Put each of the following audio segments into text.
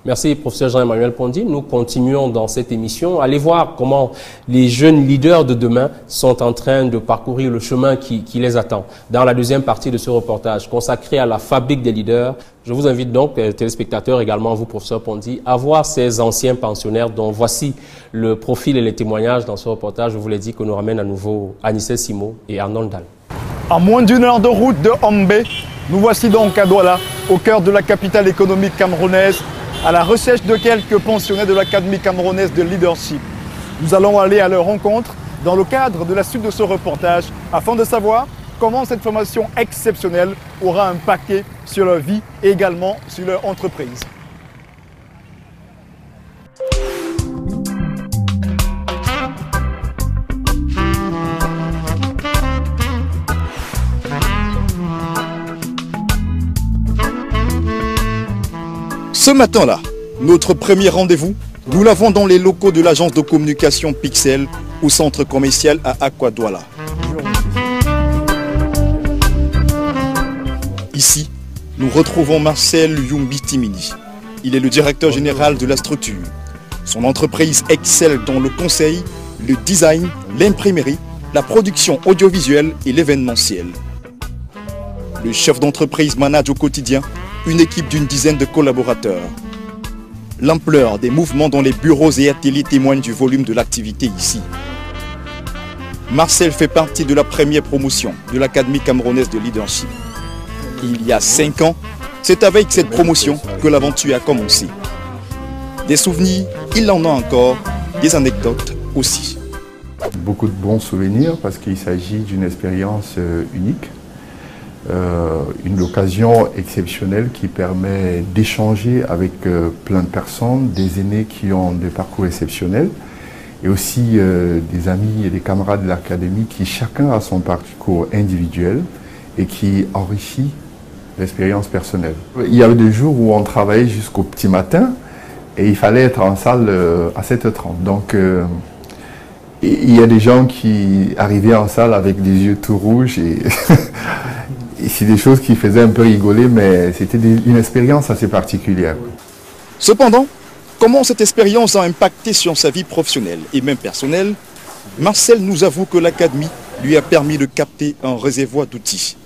Merci, professeur Jean-Emmanuel Pondy. Nous continuons dans cette émission. Allez voir comment les jeunes leaders de demain sont en train de parcourir le chemin qui les attend. Dans la deuxième partie de ce reportage consacré à la fabrique des leaders, je vous invite donc, téléspectateurs, également vous, professeur Pondy, à voir ces anciens pensionnaires dont voici le profil et les témoignages dans ce reportage. Je vous l'ai dit, que nous ramène à nouveau Anissé Simo et Arnaud Ndal. À moins d'une heure de route de Hombé, nous voici donc à Douala, au cœur de la capitale économique camerounaise, à la recherche de quelques pensionnés de l'Académie camerounaise de leadership. Nous allons aller à leur rencontre dans le cadre de la suite de ce reportage afin de savoir comment cette formation exceptionnelle aura impacté sur leur vie et également sur leur entreprise. Ce matin-là, notre premier rendez-vous, nous l'avons dans les locaux de l'agence de communication Pixel au centre commercial à Akwa Douala. Ici, nous retrouvons Marcel Yumbi Timini. Il est le directeur général de la structure. Son entreprise excelle dans le conseil, le design, l'imprimerie, la production audiovisuelle et l'événementiel. Le chef d'entreprise manage au quotidien une équipe d'une dizaine de collaborateurs. L'ampleur des mouvements dans les bureaux et ateliers témoigne du volume de l'activité ici. Marcel fait partie de la première promotion de l'Académie camerounaise de leadership. Il y a 5 ans, c'est avec cette promotion que l'aventure a commencé. Des souvenirs, il en a encore, des anecdotes aussi. Beaucoup de bons souvenirs parce qu'il s'agit d'une expérience unique. Une occasion exceptionnelle qui permet d'échanger avec plein de personnes, des aînés qui ont des parcours exceptionnels et aussi des amis et des camarades de l'académie qui chacun a son parcours individuel et qui enrichit l'expérience personnelle. Il y avait des jours où on travaillait jusqu'au petit matin et il fallait être en salle à 7h30. Donc il y a des gens qui arrivaient en salle avec des yeux tout rouges et c'est des choses qui faisaient un peu rigoler, mais c'était une expérience assez particulière. Cependant, comment cette expérience a impacté sur sa vie professionnelle et même personnelle, Marcel nous avoue que l'Académie lui a permis de capter un réservoir d'outils.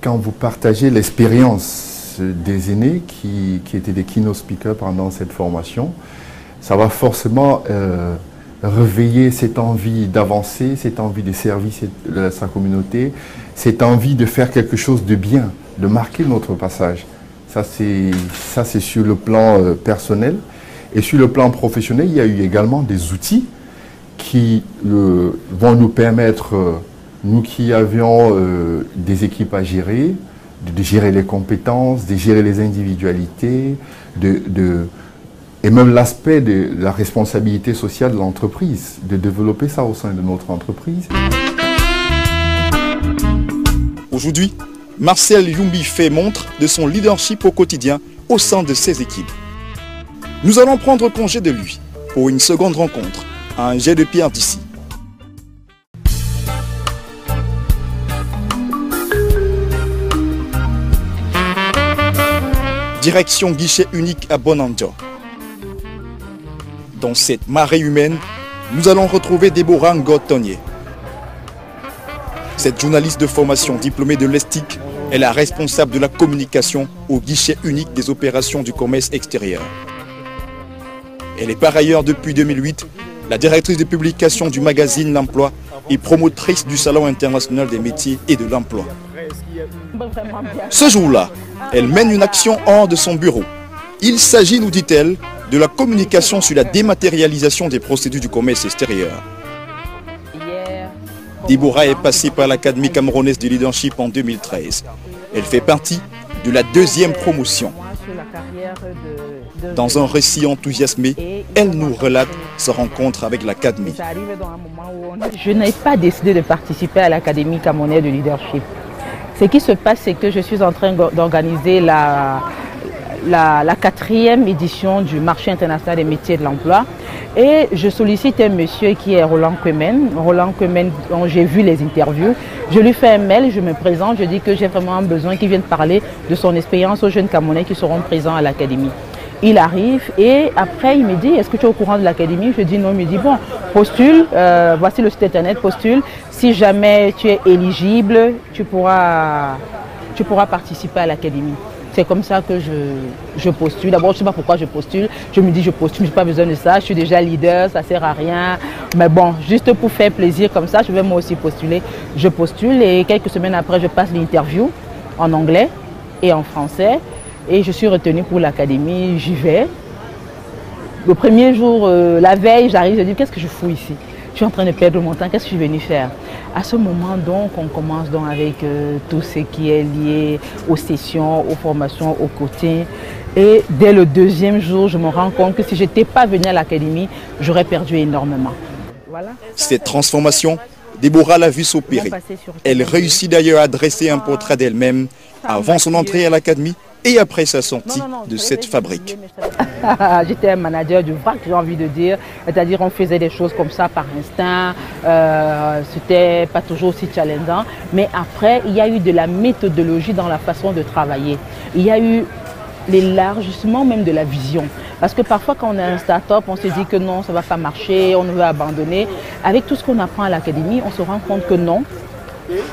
Quand vous partagez l'expérience des aînés qui étaient des keynote speakers pendant cette formation, ça va forcément réveiller cette envie d'avancer, cette envie de servir sa communauté, cette envie de faire quelque chose de bien, de marquer notre passage. Ça c'est sur le plan personnel. Et sur le plan professionnel, il y a eu également des outils qui vont nous permettre, nous qui avions des équipes à gérer, de gérer les compétences, de gérer les individualités, et même l'aspect de la responsabilité sociale de l'entreprise, de développer ça au sein de notre entreprise. Aujourd'hui, Marcel Yumbi fait montre de son leadership au quotidien au sein de ses équipes. Nous allons prendre congé de lui pour une seconde rencontre à un jet de pierre d'ici. Direction guichet unique à Bonanjo. Dans cette marée humaine, nous allons retrouver Déborah Ngotonier. Cette journaliste de formation diplômée de l'ESTIC est la responsable de la communication au guichet unique des opérations du commerce extérieur. Elle est par ailleurs depuis 2008 la directrice de publication du magazine L'Emploi et promotrice du Salon international des métiers et de l'emploi. Ce jour-là, elle mène une action hors de son bureau. Il s'agit, nous dit-elle, de la communication sur la dématérialisation des procédures du commerce extérieur. Déborah est passée par l'Académie camerounaise de leadership en 2013. Elle fait partie de la deuxième promotion. Dans un récit enthousiasmé, elle nous relate sa rencontre avec l'Académie. Je n'ai pas décidé de participer à l'Académie camerounaise de leadership. Ce qui se passe, c'est que je suis en train d'organiser la 4e édition du marché international des métiers de l'emploi. Et je sollicite un monsieur qui est Roland Kwemen. Roland Kwemen, dont j'ai vu les interviews. Je lui fais un mail, je me présente, je dis que j'ai vraiment un besoin qu'il vienne parler de son expérience aux jeunes Camerounais qui seront présents à l'Académie. Il arrive et après il me dit, est-ce que tu es au courant de l'académie? Je dis non, il me dit, bon, postule, voici le site internet, postule. Si jamais tu es éligible, tu pourras participer à l'académie. C'est comme ça que je postule. D'abord, je ne sais pas pourquoi je postule. Je me dis, je postule, je n'ai pas besoin de ça. Je suis déjà leader, ça ne sert à rien. Mais bon, juste pour faire plaisir comme ça, je vais moi aussi postuler. Je postule et quelques semaines après, je passe l'interview en anglais et en français. Et je suis retenue pour l'académie, j'y vais. Le premier jour, la veille, j'arrive, je dis, qu'est-ce que je fous ici? Je suis en train de perdre mon temps, qu'est-ce que je suis venue faire? À ce moment, donc, on commence donc avec tout ce qui est lié aux sessions, aux formations, aux coachings. Et dès le deuxième jour, je me rends compte que si je n'étais pas venue à l'académie, j'aurais perdu énormément. Voilà. Cette transformation, Déborah l'a vue s'opérer. Elle réussit d'ailleurs à dresser un portrait d'elle-même avant son entrée à l'académie et après sa sortie de cette fabrique. J'étais un manager du VRAC, j'ai envie de dire. C'est-à-dire on faisait des choses comme ça par instinct. C'était pas toujours aussi challengeant. Mais après, il y a eu de la méthodologie dans la façon de travailler. Il y a eu l'élargissement même de la vision. Parce que parfois quand on est un start-up, on se dit que non, ça ne va pas marcher, on veut abandonner. Avec tout ce qu'on apprend à l'académie, on se rend compte que non.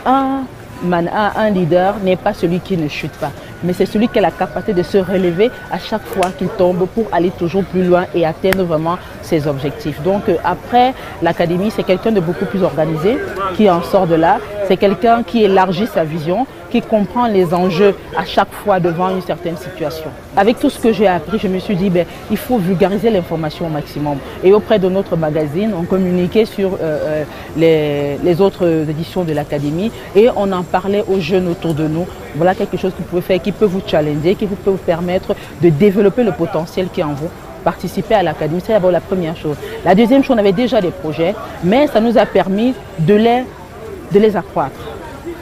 Un leader n'est pas celui qui ne chute pas, mais c'est celui qui a la capacité de se relever à chaque fois qu'il tombe pour aller toujours plus loin et atteindre vraiment ses objectifs. Donc après, l'académie, c'est quelqu'un de beaucoup plus organisé qui en sort de là. C'est quelqu'un qui élargit sa vision, qui comprend les enjeux à chaque fois devant une certaine situation. Avec tout ce que j'ai appris, je me suis dit, il faut vulgariser l'information au maximum. Et auprès de notre magazine, on communiquait sur les autres éditions de l'académie et on en parlait aux jeunes autour de nous. Voilà quelque chose que vous pouvez faire, qui peut vous challenger, qui peut vous permettre de développer le potentiel qui est en vous. Participer à l'académie, c'est d'abord la première chose. La deuxième chose, on avait déjà des projets, mais ça nous a permis de les accroître,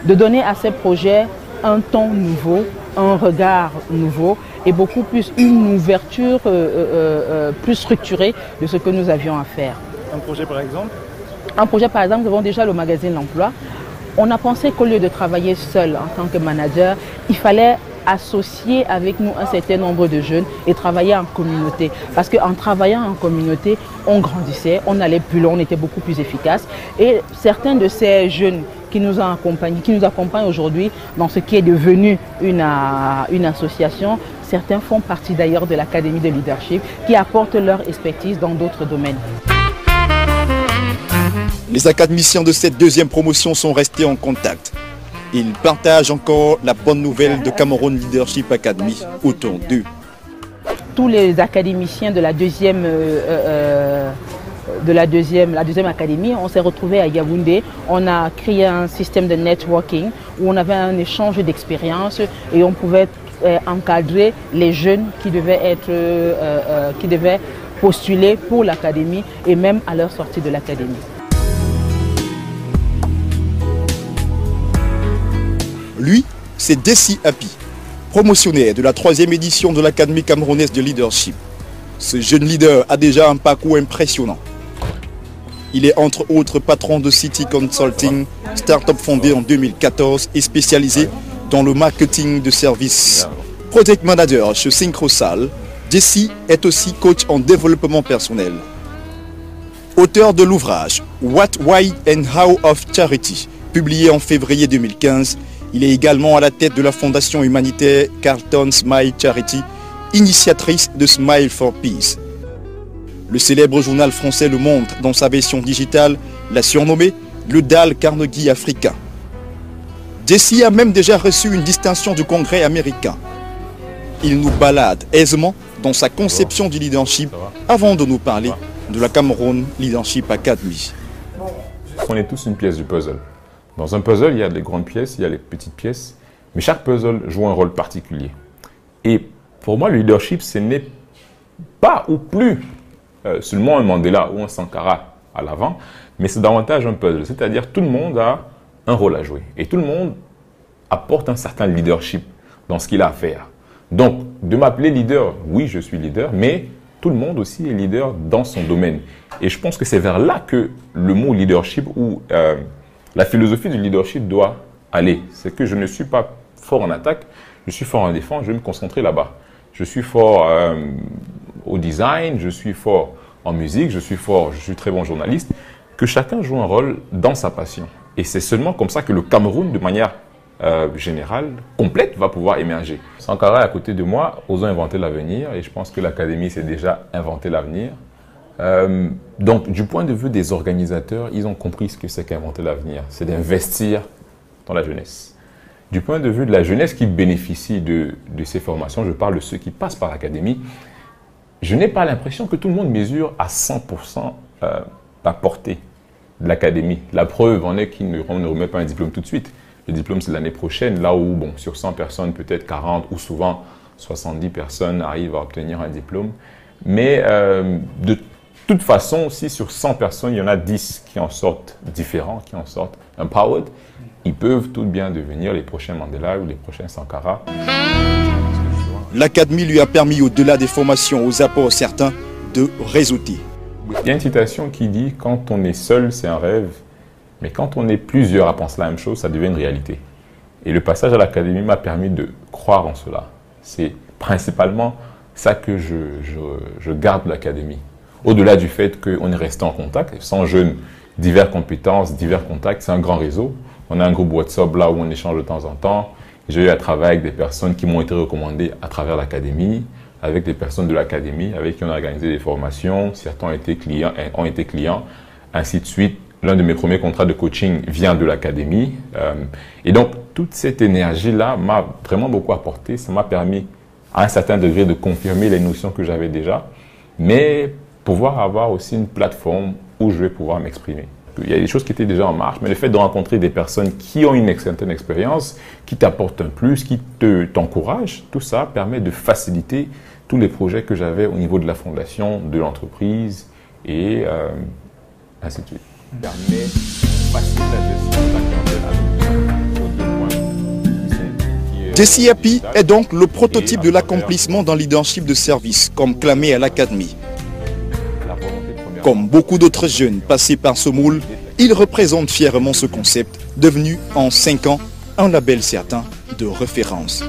de donner à ces projets un ton nouveau, un regard nouveau et beaucoup plus une ouverture plus structurée de ce que nous avions à faire. Un projet par exemple? Un projet par exemple, nous avons déjà le magazine L'Emploi. On a pensé qu'au lieu de travailler seul en tant que manager, il fallait associer avec nous un certain nombre de jeunes et travailler en communauté. Parce qu'en travaillant en communauté, on grandissait, on allait plus loin, on était beaucoup plus efficace. Et certains de ces jeunes qui nous accompagnent aujourd'hui dans ce qui est devenu une association, certains font partie d'ailleurs de l'Académie de leadership qui apportent leur expertise dans d'autres domaines. Les académiciens de cette deuxième promotion sont restés en contact. Ils partagent encore la bonne nouvelle de Cameroun Leadership Academy autour d'eux. Tous les académiciens de la deuxième académie, on s'est retrouvés à Yaoundé. On a créé un système de networking où on avait un échange d'expériences et on pouvait encadrer les jeunes qui devaient postuler pour l'académie et même à leur sortie de l'académie. Lui, c'est Desi Happy, promotionnaire de la 3e édition de l'Académie camerounaise de leadership. Ce jeune leader a déjà un parcours impressionnant. Il est entre autres patron de City Consulting, start-up fondée en 2014 et spécialisé dans le marketing de services. Project manager chez Synchrosal, Desi est aussi coach en développement personnel. Auteur de l'ouvrage What, Why and How of Charity, publié en février 2015, il est également à la tête de la fondation humanitaire Carlton Smile Charity, initiatrice de Smile for Peace. Le célèbre journal français Le Monde, dans sa version digitale, l'a surnommé le Dale Carnegie africain. Desi a même déjà reçu une distinction du Congrès américain. Il nous balade aisément dans sa conception du leadership avant de nous parler de la Cameroun Leadership Academy. On est tous une pièce du puzzle. Dans un puzzle, il y a les grandes pièces, il y a les petites pièces, mais chaque puzzle joue un rôle particulier. Et pour moi, le leadership, ce n'est pas ou plus seulement un Mandela ou un Sankara à l'avant, mais c'est davantage un puzzle. C'est-à-dire tout le monde a un rôle à jouer et tout le monde apporte un certain leadership dans ce qu'il a à faire. Donc, de m'appeler leader, oui, je suis leader, mais tout le monde aussi est leader dans son domaine. Et je pense que c'est vers là que le mot leadership ou la philosophie du leadership doit aller. C'est que je ne suis pas fort en attaque, je suis fort en défense, je vais me concentrer là-bas. je suis fort au design, je suis fort en musique, je suis très bon journaliste, que chacun joue un rôle dans sa passion. Et c'est seulement comme ça que le Cameroun, de manière générale, complète, va pouvoir émerger. Sankara est à côté de moi, osons inventer l'avenir, et je pense que l'Académie s'est déjà inventé l'avenir. Donc, du point de vue des organisateurs, ils ont compris ce que c'est qu'inventer l'avenir, c'est d'investir dans la jeunesse. Du point de vue de la jeunesse qui bénéficie de ces formations, je parle de ceux qui passent par l'Académie, je n'ai pas l'impression que tout le monde mesure à 100% la portée de l'Académie. La preuve en est qu'on ne remet pas un diplôme tout de suite. Le diplôme, c'est l'année prochaine, là où, bon, sur 100 personnes, peut-être 40 ou souvent 70 personnes arrivent à obtenir un diplôme. Mais de toute façon, si sur 100 personnes, il y en a 10 qui en sortent différents, qui en sortent empowered, ils peuvent tout bien devenir les prochains Mandela ou les prochains Sankara. L'Académie lui a permis, au-delà des formations aux apports certains, de réseauter. Il y a une citation qui dit « Quand on est seul, c'est un rêve, mais quand on est plusieurs à penser la même chose, ça devient une réalité. » Et le passage à l'Académie m'a permis de croire en cela. C'est principalement ça que je garde de l'Académie. Au-delà du fait qu'on est resté en contact, 100 jeunes, diverses compétences, divers contacts, c'est un grand réseau. On a un groupe WhatsApp là où on échange de temps en temps. J'ai eu à travailler avec des personnes qui m'ont été recommandées à travers l'Académie, avec des personnes de l'Académie, avec qui on a organisé des formations. Certains ont été clients, ainsi de suite. L'un de mes premiers contrats de coaching vient de l'Académie. Et donc, toute cette énergie-là m'a vraiment beaucoup apporté. Ça m'a permis, à un certain degré, de confirmer les notions que j'avais déjà, mais pouvoir avoir aussi une plateforme où je vais pouvoir m'exprimer. Il y a des choses qui étaient déjà en marche, mais le fait de rencontrer des personnes qui ont une certaine expérience, qui t'apportent un plus, qui t'encouragent, tout ça permet de faciliter tous les projets que j'avais au niveau de la fondation, de l'entreprise et ainsi de suite. Permet de faciliter la gestion de la clientèle. Jesse Happy est donc le prototype de l'accomplissement d'un leadership de service, comme clamé à l'Académie. Comme beaucoup d'autres jeunes passés par ce moule, il représente fièrement ce concept, devenu en 5 ans un label certain de référence.